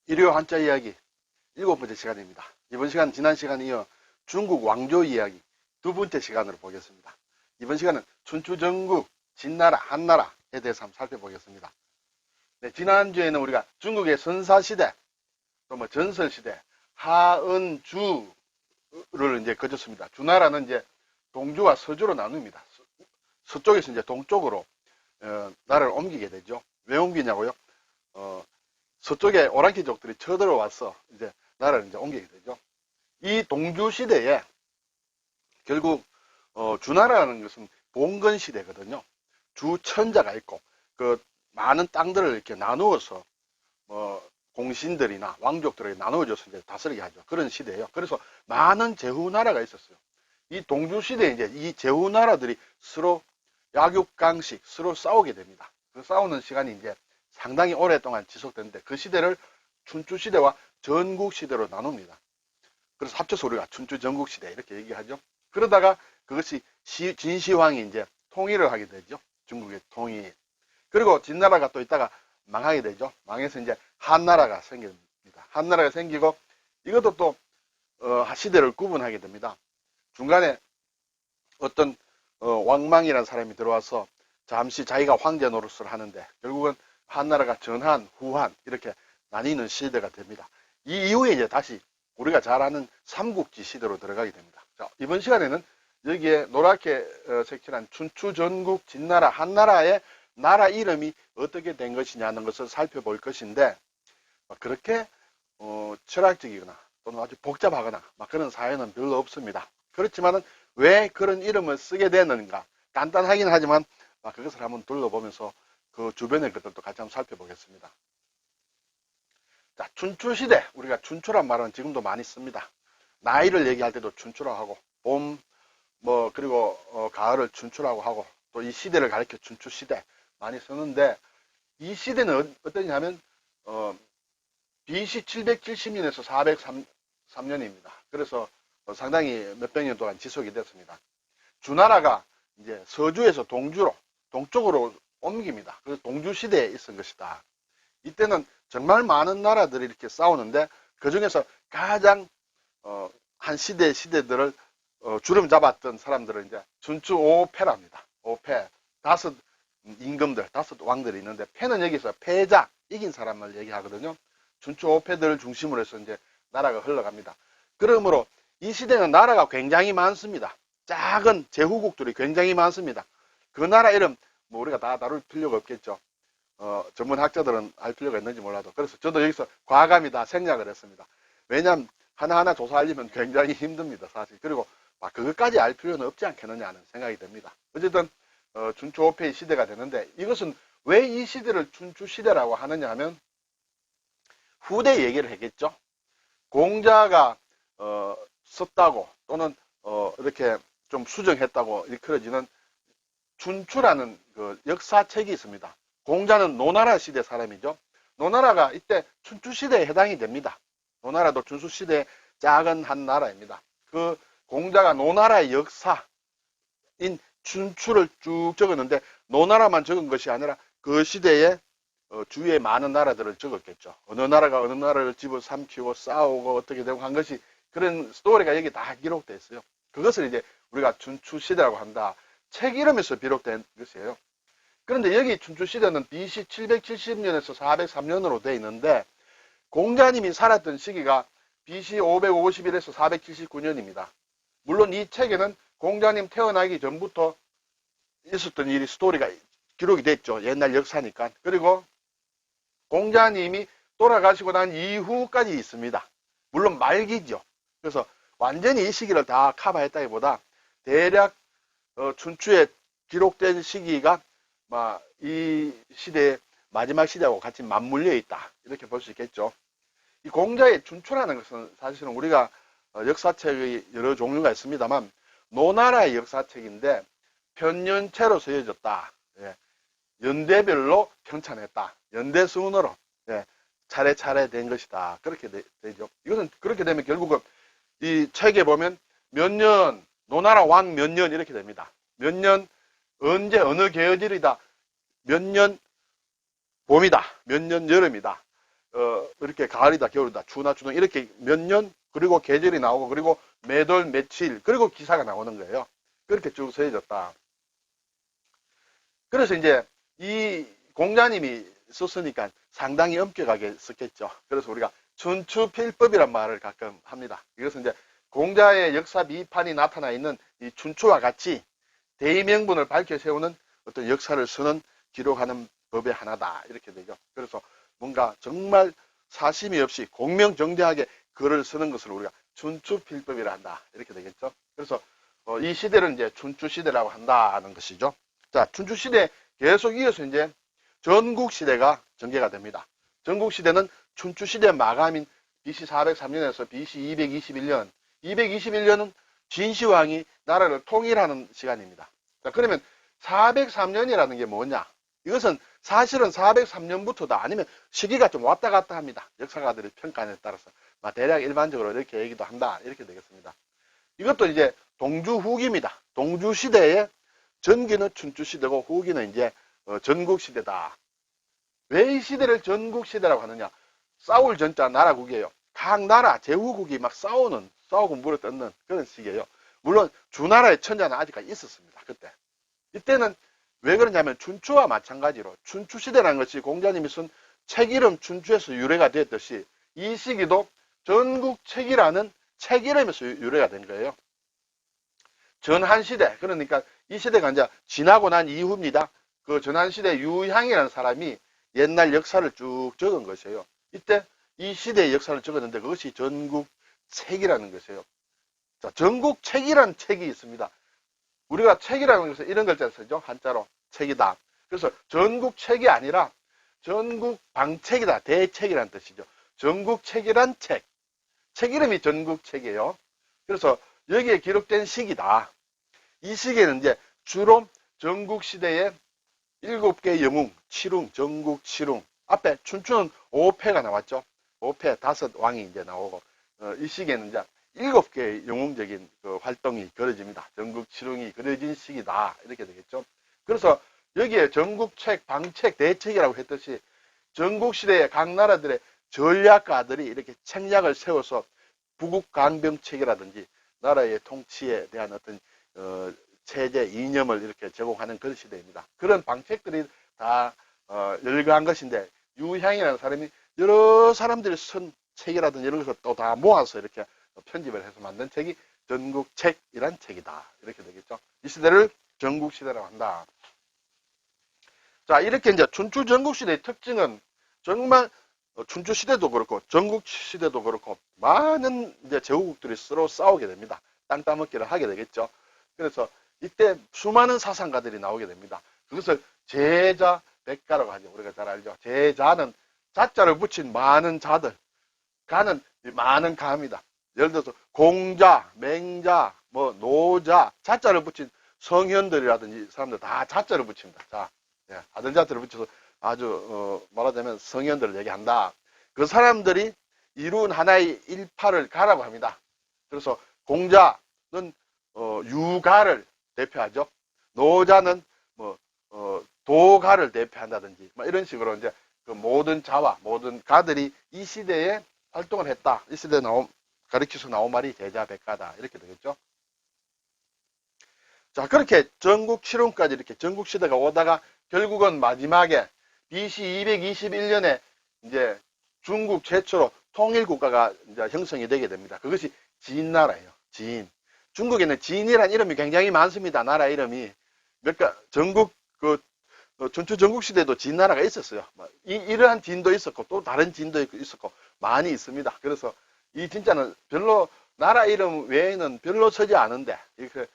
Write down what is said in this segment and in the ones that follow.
일요 한자 이야기 7번째 시간입니다. 이번 시간 지난 시간에 이어 중국 왕조 이야기 2번째 시간으로 보겠습니다. 이번 시간은 춘추 전국, 진나라, 한나라에 대해서 한번 살펴보겠습니다. 네, 지난주에는 우리가 중국의 선사시대, 또 전설시대, 하은주를 이제 거쳤습니다. 주나라는 이제 동주와 서주로 나눕니다. 서쪽에서 이제 동쪽으로 나라를 옮기게 되죠. 왜 옮기냐고요? 서쪽에 오랑캐족들이 쳐들어와서 이제 나라를 이제 옮기게 되죠. 이 동주 시대에 결국 주나라라는 것은 봉건 시대거든요. 주천자가 있고 그 많은 땅들을 이렇게 나누어서 공신들이나 왕족들에게 나누어져서 이제 다스리게 하죠. 그런 시대예요. 그래서 많은 제후 나라가 있었어요. 이 동주 시대에 이제 이 제후 나라들이 서로 약육강식 서로 싸우게 됩니다. 그 싸우는 시간이 이제 상당히 오랫동안 지속되는데 그 시대를 춘추 시대와 전국 시대로 나눕니다. 그래서 합쳐서 우리가 춘추 전국 시대 이렇게 얘기하죠. 그러다가 그것이 진시황이 이제 통일을 하게 되죠. 중국의 통일. 그리고 진나라가 또 있다가 망하게 되죠. 망해서 이제 한나라가 생깁니다. 한나라가 생기고 이것도 또 시대를 구분하게 됩니다. 중간에 어떤 왕망이라는 사람이 들어와서 잠시 자기가 황제 노릇을 하는데 결국은 한나라가 전한, 후한 이렇게 나뉘는 시대가 됩니다. 이 이후에 이제 다시 우리가 잘 아는 삼국지 시대로 들어가게 됩니다. 자, 이번 시간에는 여기에 노랗게 색칠한 춘추, 전국, 진나라, 한나라의 나라 이름이 어떻게 된 것이냐는 것을 살펴볼 것인데 그렇게 철학적이거나 또는 아주 복잡하거나 막 그런 사연은 별로 없습니다. 그렇지만은 왜 그런 이름을 쓰게 되는가 간단하긴 하지만 그것을 한번 둘러보면서 그 주변의 것들도 같이 한번 살펴보겠습니다. 자, 춘추시대. 우리가 춘추란 말은 지금도 많이 씁니다. 나이를 얘기할 때도 춘추라고 하고, 봄, 그리고 가을을 춘추라고 하고, 또 이 시대를 가리켜 춘추시대 많이 쓰는데, 이 시대는 어떠냐면, BC 770년에서 403년입니다. 그래서 상당히 몇백 년 동안 지속이 됐습니다. 주나라가 이제 서주에서 동쪽으로 옮깁니다. 그래서 동주시대에 있은 것이다. 이때는 정말 많은 나라들이 이렇게 싸우는데 그 중에서 가장 한 시대들을 주름 잡았던 사람들은 이제 춘추 5패랍니다. 5패. 5 임금들, 5 왕들이 있는데 패는 여기서 패자, 이긴 사람을 얘기하거든요. 춘추 5패들을 중심으로 해서 이제 나라가 흘러갑니다. 그러므로 이 시대는 나라가 굉장히 많습니다. 작은 제후국들이 굉장히 많습니다. 그 나라 이름 우리가 다 다룰 필요가 없겠죠. 전문 학자들은 알 필요가 있는지 몰라도. 그래서 저도 여기서 과감히 다 생략을 했습니다. 왜냐하면 하나하나 조사하려면 굉장히 힘듭니다, 사실. 그리고 그것까지 알 필요는 없지 않겠느냐는 생각이 듭니다. 어쨌든 춘추 5패의 시대가 되는데 이것은 왜 이 시대를 춘추 시대라고 하느냐 하면 후대 얘기를 했겠죠. 공자가 썼다고 또는 이렇게 좀 수정했다고 일컬어지는 춘추라는 그 역사책이 있습니다. 공자는 노나라 시대 사람이죠. 노나라가 이때 춘추 시대에 해당이 됩니다. 노나라도 춘추 시대의 작은 한 나라입니다. 그 공자가 노나라의 역사인 춘추를 쭉 적었는데 노나라만 적은 것이 아니라 그 시대에 주위에 많은 나라들을 적었겠죠. 어느 나라가 어느 나라를 집어삼키고 싸우고 어떻게 되고 한 것이 그런 스토리가 여기 다 기록되어 있어요. 그것을 이제 우리가 춘추 시대라고 한다. 책 이름에서 비롯된 것이에요. 그런데 여기 춘추시대는 BC 770년에서 403년으로 되어 있는데 공자님이 살았던 시기가 BC 551에서 479년입니다. 물론 이 책에는 공자님 태어나기 전부터 있었던 일이 스토리가 기록이 됐죠. 옛날 역사니까. 그리고 공자님이 돌아가시고 난 이후까지 있습니다. 물론 말기죠. 그래서 완전히 이 시기를 다 커버했다기보다 대략 춘추에 기록된 시기가 이 시대의 마지막 시대하고 같이 맞물려 있다. 이렇게 볼 수 있겠죠. 이 공자의 춘추라는 것은 사실은 우리가 역사책의 여러 종류가 있습니다만 노나라의 역사책인데 편년체로 쓰여졌다. 예. 연대별로 편찬했다. 연대순으로 차례차례 된 것이다. 그렇게 되죠. 이것은 그렇게 되면 결국은 이 책에 보면 몇 년, 노나라 왕 몇 년 이렇게 됩니다. 몇 년, 언제, 어느 계절이다. 몇 년 봄이다. 몇 년 여름이다. 이렇게 가을이다, 겨울이다, 추나 추동 이렇게 몇 년, 그리고 계절이 나오고, 그리고 매달, 며칠, 그리고 기사가 나오는 거예요. 그렇게 쭉 서해졌다. 그래서 이제 이 공자님이 썼으니까 상당히 엄격하게 썼겠죠. 그래서 우리가 춘추필법이란 말을 가끔 합니다. 이것은 이제 공자의 역사 미판이 나타나 있는 이 춘추와 같이 대의명분을 밝혀 세우는 어떤 역사를 쓰는, 기록하는 법의 하나다. 이렇게 되죠. 그래서 뭔가 정말 사심이 없이 공명정대하게 글을 쓰는 것을 우리가 춘추필법이라 한다. 이렇게 되겠죠. 그래서 이 시대를 이제 춘추시대라고 한다는 것이죠. 자, 춘추시대 계속 이어서 이제 전국시대가 전개가 됩니다. 전국시대는 춘추시대 마감인 BC 403년에서 BC 221년, 221년은 진시황이 나라를 통일하는 시간입니다. 자, 그러면 403년이라는 게 뭐냐? 이것은 사실은 403년부터다, 아니면 시기가 좀 왔다 갔다 합니다. 역사가들의 평가에 따라서. 대략 일반적으로 이렇게 얘기도 한다. 이렇게 되겠습니다. 이것도 이제 동주 후기입니다. 동주 시대의 전기는 춘추시대고 후기는 이제 전국시대다. 왜 이 시대를 전국시대라고 하느냐? 싸울 전자 나라국이에요. 각 나라 제후국이 막 싸우고 물어뜯는 그런 시기예요. 물론 주나라의 천자는 아직까지 있었습니다. 그때. 이때는 왜 그러냐면 춘추와 마찬가지로 춘추시대라는 것이 공자님이 쓴 책 이름 춘추에서 유래가 되었듯이 이 시기도 전국책이라는 책 이름에서 유래가 된 거예요. 전한시대, 그러니까 이 시대가 이제 지나고 난 이후입니다. 그 전한시대 유향이라는 사람이 옛날 역사를 쭉 적은 것이에요. 이때 이 시대의 역사를 적었는데 그것이 전국책이라는 것이에요. 자, 전국책이라는 책이 있습니다. 우리가 책이라는 것은 이런 글자를 쓰죠. 한자로 책이다. 그래서 전국책이 아니라 전국방책이다. 대책이라는 뜻이죠. 전국책이란 책. 책 이름이 전국책이에요. 그래서 여기에 기록된 시기다. 이 시기에는 이제 주로 전국시대의 7개의 영웅, 칠웅, 전국 칠웅. 앞에 춘추는 5패가 나왔죠. 5패 5왕이 이제 나오고, 이 시기에는 이제 7개의 영웅적인 그 활동이 그려집니다. 전국 칠웅이 그려진 시기다. 이렇게 되겠죠. 그래서 여기에 전국책, 방책, 대책이라고 했듯이 전국시대의 각 나라들의 전략가들이 이렇게 책략을 세워서 부국강병책이라든지 나라의 통치에 대한 어떤 체제, 이념을 이렇게 제공하는 그런 시대입니다. 그런 방책들이 다 열거한 것인데, 유향이라는 사람이 여러 사람들이 쓴 책이라든지 이런 것을 또 다 모아서 이렇게 편집을 해서 만든 책이 전국책이란 책이다. 이렇게 되겠죠. 이 시대를 전국시대라고 한다. 자, 이렇게 이제 춘추 전국시대의 특징은 정말 춘추시대도 그렇고 전국시대도 그렇고 많은 이제 제후국들이 서로 싸우게 됩니다. 땅 따먹기를 하게 되겠죠. 그래서 이때 수많은 사상가들이 나오게 됩니다. 그것을 제자, 백가라고 하죠. 우리가 잘 알죠. 제자는 자자를 붙인 많은 자들, 가는 많은 가입니다. 예를 들어서 공자, 맹자, 노자, 자자를 붙인 성현들이라든지 사람들 다 자자를 붙입니다. 자, 아들 자자를 붙여서 아주 말하자면 성현들을 얘기한다. 그 사람들이 이룬 하나의 일파를 가라고 합니다. 그래서 공자는 유가를 대표하죠. 노자는 도가를 대표한다든지 이런 식으로 이제 그 모든 자와 모든 가들이 이 시대에 활동을 했다. 이 시대에 가르쳐서 나온 말이 제자 백가다. 이렇게 되겠죠. 자, 그렇게 전국 칠웅까지 이렇게 전국 시대가 오다가 결국은 마지막에 BC 221년에 이제 중국 최초로 통일국가가 이제 형성이 되게 됩니다. 그것이 진나라예요. 진. 중국에는 진이라는 이름이 굉장히 많습니다. 나라 이름이. 전국, 춘추 전국시대도 진나라가 있었어요. 이러한 진도 있었고, 또 다른 진도 있었고, 많이 있습니다. 그래서 이 진짜는 별로, 나라 이름 외에는 별로 서지 않은데, 이렇게,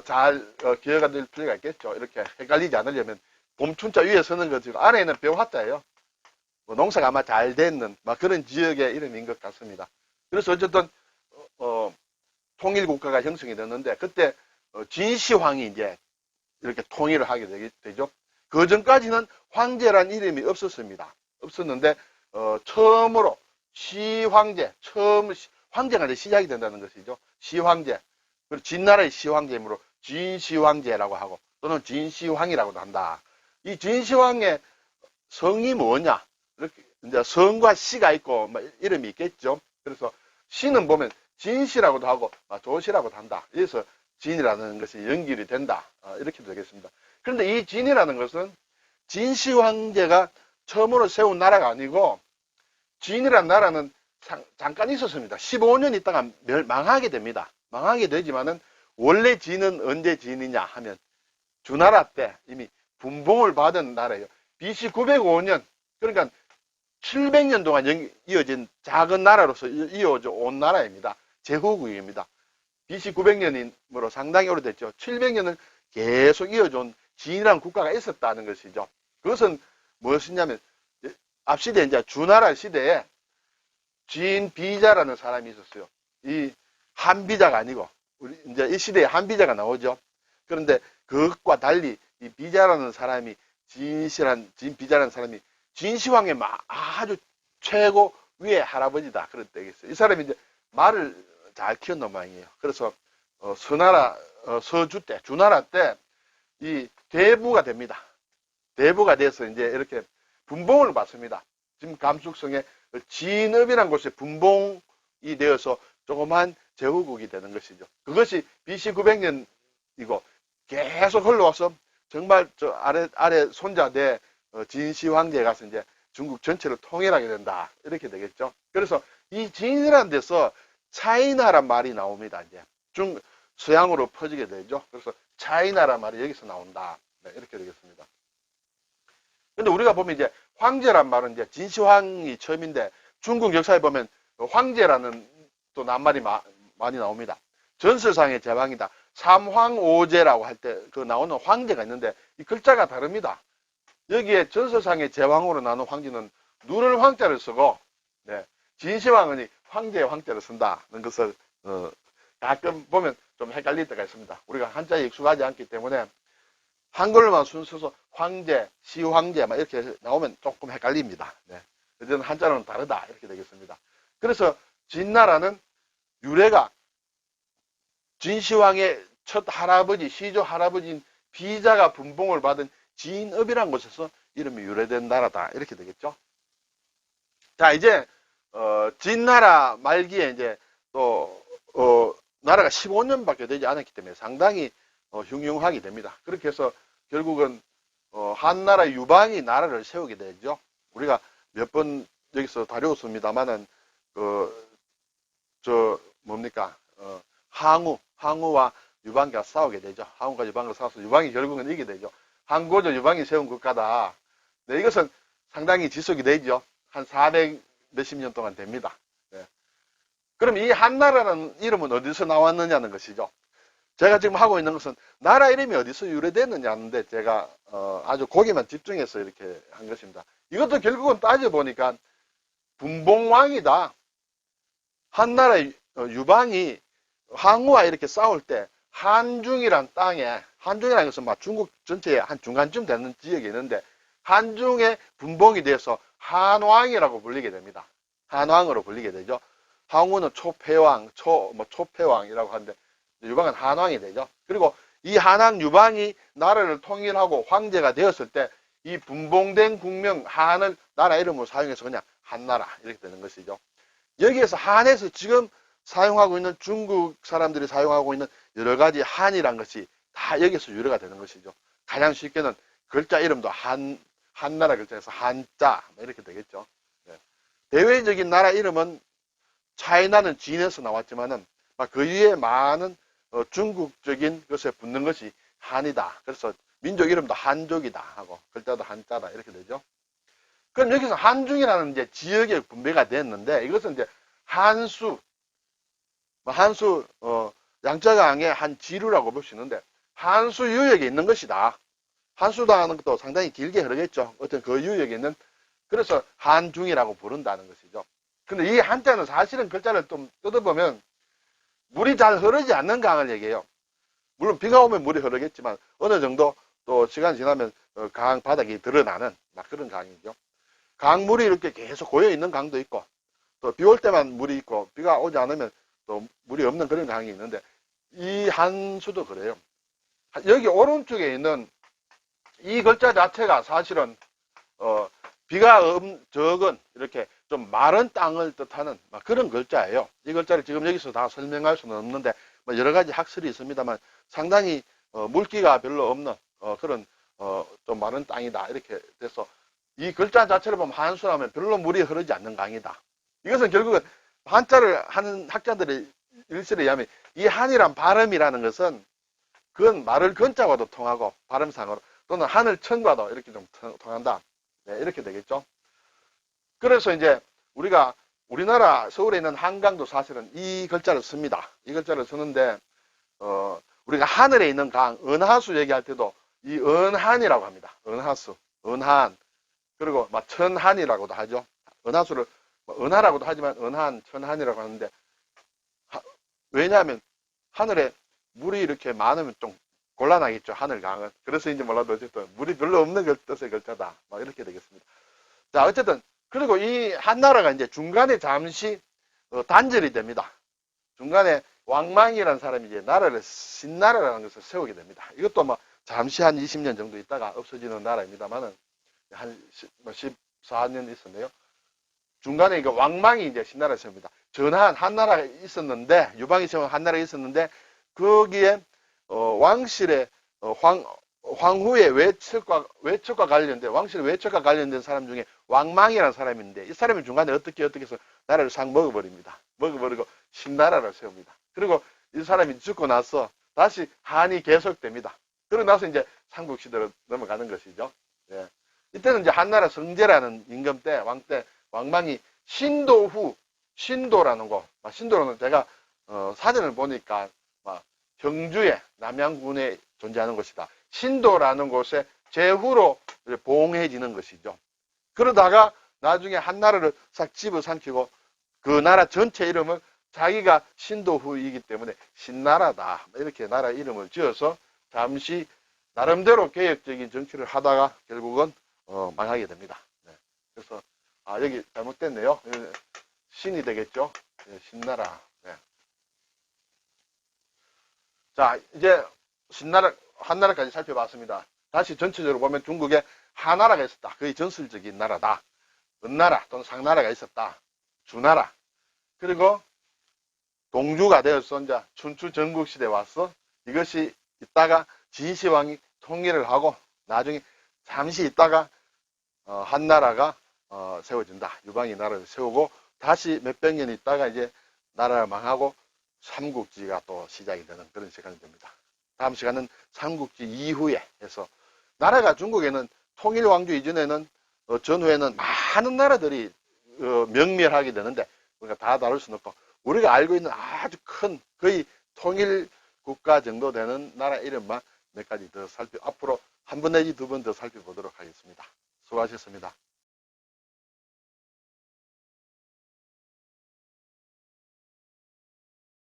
잘, 기회가 될 필요가 있겠죠. 이렇게 헷갈리지 않으려면, 봄춘자 위에 서는 거 지금 아래에는 벼화자예요. 농사가 아마 잘 되는, 그런 지역의 이름인 것 같습니다. 그래서 어쨌든, 통일국가가 형성이 됐는데, 그때, 진시황이 이제 이렇게 통일을 하게 되죠. 그 전까지는 황제란 이름이 없었습니다. 없었는데, 처음으로 시황제, 황제가 이제 시작이 된다는 것이죠. 시황제. 그리고 진나라의 시황제이므로 진시황제라고 하고, 또는 진시황이라고도 한다. 이 진시황의 성이 뭐냐? 이렇게, 이제 성과 시가 있고 뭐 이름이 있겠죠. 그래서 시는 보면 진시라고도 하고 조시라고도 한다. 그래서 진이라는 것이 연결이 된다. 이렇게 되겠습니다. 그런데 이 진이라는 것은 진시 황제가 처음으로 세운 나라가 아니고 진이라는 나라는 잠깐 있었습니다. 15년 있다가 망하게 됩니다. 망하게 되지만은 원래 진은 언제 진이냐 하면 주나라 때 이미 분봉을 받은 나라예요. BC 905년 그러니까 700년 동안 이어진 작은 나라로서 이어져 온 나라입니다. 제후국입니다. BC 900년이므로 상당히 오래됐죠. 700년을 계속 이어준 진이라는 국가가 있었다는 것이죠. 그것은 무엇이냐면 앞 시대 이제 주나라 시대에 진비자라는 사람이 있었어요. 이 한비자가 아니고 우리 이제 이 시대에 한비자가 나오죠. 그런데 그것과 달리 이 비자라는 사람이 진비자라는 사람이 진시황의 아주 최고 위의 할아버지다. 그런 때겠어요. 이 사람이 이제 말을 잘 키웠는 모양이에요. 그래서 서나라 서주 때 주나라 때 이 대부가 됩니다. 대부가 돼서 이제 이렇게 분봉을 받습니다. 지금 감축성에 진읍이라는 곳에 분봉이 되어서 조그만 제후국이 되는 것이죠. 그것이 BC 900년이고 계속 흘러와서 정말 저 아래 손자대 진시 황제에 가서 이제 중국 전체를 통일하게 된다. 이렇게 되겠죠. 그래서 이 진이라는 데서 차이나란 말이 나옵니다. 이제 서양으로 퍼지게 되죠. 그래서 차이나란 말이 여기서 나온다. 네, 이렇게 되겠습니다. 근데 우리가 보면 이제 황제란 말은 이제 진시황이 처음인데 중국 역사에 보면 황제라는 또 낱말이 많이 나옵니다. 전설상의 제왕이다. 삼황오제라고 할 때 그 나오는 황제가 있는데 이 글자가 다릅니다. 여기에 전설상의 제왕으로 나오는 황제는 눈을 황자를 쓰고 네, 진시황은 황제의 황자를 쓴다는 것을 가끔 보면 좀 헷갈릴 때가 있습니다. 우리가 한자에 익숙하지 않기 때문에 한글로만 순서서 황제, 시황제 막 이렇게 나오면 조금 헷갈립니다. 네. 이제는 한자로는 다르다 이렇게 되겠습니다. 그래서 진나라는 유래가 진시황의 첫 할아버지, 시조 할아버지인 비자가 분봉을 받은 진읍이라는 곳에서 이름이 유래된 나라다 이렇게 되겠죠. 자 이제 진나라 말기에 이제 또 나라가 15년밖에 되지 않았기 때문에 상당히 흉흉하게 됩니다. 그렇게 해서 결국은 한나라 유방이 나라를 세우게 되죠. 우리가 몇 번 여기서 다루었습니다만은 뭡니까 항우와 유방기가 싸우게 되죠. 항우가 유방과 싸워서 유방이 결국은 이기게 되죠. 항고조 유방이 세운 국가다. 네, 이것은 상당히 지속이 되죠. 한 400 몇십 년 동안 됩니다. 네. 그럼 이 한나라라는 이름은 어디서 나왔느냐는 것이죠. 제가 지금 하고 있는 것은 나라 이름이 어디서 유래됐느냐는데 제가 아주 거기만 집중해서 이렇게 한 것입니다. 이것도 결국은 따져보니까 분봉왕이다. 한나라 유방이 항우와 이렇게 싸울 때 한중이란 땅에 한중이라는 것은 막 중국 전체의 한 중간쯤 되는 지역이 있는데 한중의 분봉이 돼서 한왕이라고 불리게 됩니다. 한왕으로 불리게 되죠. 항우는 초패왕, 초패왕이라고 하는데 유방은 한왕이 되죠. 그리고 이 한왕 유방이 나라를 통일하고 황제가 되었을 때 이 분봉된 국명 한을 나라 이름으로 사용해서 그냥 한나라 이렇게 되는 것이죠. 여기에서 한에서 지금 사용하고 있는 중국 사람들이 사용하고 있는 여러 가지 한이란 것이 다 여기서 유래가 되는 것이죠. 가장 쉽게는 글자 이름도 한나라 글자에서 한자 이렇게 되겠죠. 네. 대외적인 나라 이름은 차이나는 진에서 나왔지만은 그 위에 많은 중국적인 것에 붙는 것이 한이다. 그래서 민족 이름도 한족이다 하고 글자도 한자다 이렇게 되죠. 그럼 여기서 한중이라는 이제 지역에 분배가 됐는데 이것은 이제 한수 양자강의 한 지류라고 볼 수 있는데 한수 유역에 있는 것이다. 한수다는 것도 상당히 길게 흐르겠죠. 어떤 그 유역에 있는 그래서 한중이라고 부른다는 것이죠. 근데 이 한자는 사실은 글자를 좀 뜯어보면 물이 잘 흐르지 않는 강을 얘기해요. 물론 비가 오면 물이 흐르겠지만 어느 정도 또 시간이 지나면 강 바닥이 드러나는 막 그런 강이죠. 강물이 이렇게 계속 고여 있는 강도 있고 또 비 올 때만 물이 있고 비가 오지 않으면 또 물이 없는 그런 강이 있는데 이 한수도 그래요. 여기 오른쪽에 있는 이 글자 자체가 사실은 비가 적은 이렇게 좀 마른 땅을 뜻하는 그런 글자예요. 이 글자를 지금 여기서 다 설명할 수는 없는데 뭐 여러 가지 학설이 있습니다만 상당히 물기가 별로 없는 그런 좀 마른 땅이다 이렇게 돼서 이 글자 자체를 보면 한수라면 별로 물이 흐르지 않는 강이다. 이것은 결국은 한자를 하는 학자들의 일설에 의하면 이 한이란 발음이라는 것은 그건 말을 건자와도 통하고 발음상으로 또는 하늘 천과도 이렇게 좀 통한다. 네, 이렇게 되겠죠. 그래서 이제 우리가 우리나라 서울에 있는 한강도 사실은 이 글자를 씁니다. 이 글자를 쓰는데 우리가 하늘에 있는 강 은하수 얘기할 때도 이 은한이라고 합니다. 은하수, 은한 그리고 막 천한이라고도 하죠. 은하수를 은하라고도 하지만 은한, 천한이라고 하는데 왜냐하면 하늘에 물이 이렇게 많으면 좀 곤란하겠죠. 하늘강은. 그래서인지 몰라도 어쨌든 물이 별로 없는 뜻의 글자다. 막 이렇게 되겠습니다. 자, 어쨌든 그리고 이 한나라가 이제 중간에 잠시 단절이 됩니다. 중간에 왕망이라는 사람이 이제 나라를 신나라라는 것을 세우게 됩니다. 이것도 뭐 잠시 한 20년 정도 있다가 없어지는 나라입니다만은 한 14년 있었네요. 중간에 이거 왕망이 이제 신나라를 세웁니다. 전한 한나라가 있었는데 유방이 세운 한나라가 있었는데 거기에 왕실의 황후의 외척과 관련된 왕실의 외척과 관련된 사람 중에 왕망이라는 사람인데 이 사람이 중간에 어떻게 해서 나라를 싹 먹어버립니다. 먹어버리고 신나라를 세웁니다. 그리고 이 사람이 죽고 나서 다시 한이 계속됩니다. 그러고 나서 이제 삼국시대로 넘어가는 것이죠. 예. 이때는 이제 한나라 성제라는 임금 때 왕 때 왕망이 신도 후 신도라는 곳 신도는 제가 사전을 보니까 경주에 남양군에 존재하는 것이다. 신도라는 곳에 제후로 봉해지는 것이죠. 그러다가 나중에 한나라를 싹 집어삼키고 그 나라 전체 이름을 자기가 신도후이기 때문에 신나라다 이렇게 나라 이름을 지어서 잠시 나름대로 개혁적인 정치를 하다가 결국은 망하게 됩니다. 네. 그래서 여기 잘못됐네요. 신이 되겠죠. 네, 신나라. 네. 자, 이제 한나라까지 살펴봤습니다. 다시 전체적으로 보면 중국에 하나라가 있었다. 거의 전설적인 나라다. 은나라 또는 상나라가 있었다. 주나라. 그리고 동주가 되어서 이제 춘추 전국시대에 와서 이것이 있다가 진시황이 통일을 하고 나중에 잠시 있다가 한나라가 세워진다. 유방이 나라를 세우고 다시 몇백 년 있다가 이제 나라를 망하고 삼국지가 또 시작이 되는 그런 시간이 됩니다. 다음 시간은 삼국지 이후에 해서 나라가 중국에는 통일왕조 이전에는 전후에는 많은 나라들이 명멸하게 되는데 우리가 다 다룰 수는 없고 우리가 알고 있는 아주 큰 거의 통일 국가 정도 되는 나라 이름만 몇 가지 더 앞으로 한 번 내지 두 번 더 살펴보도록 하겠습니다. 수고하셨습니다.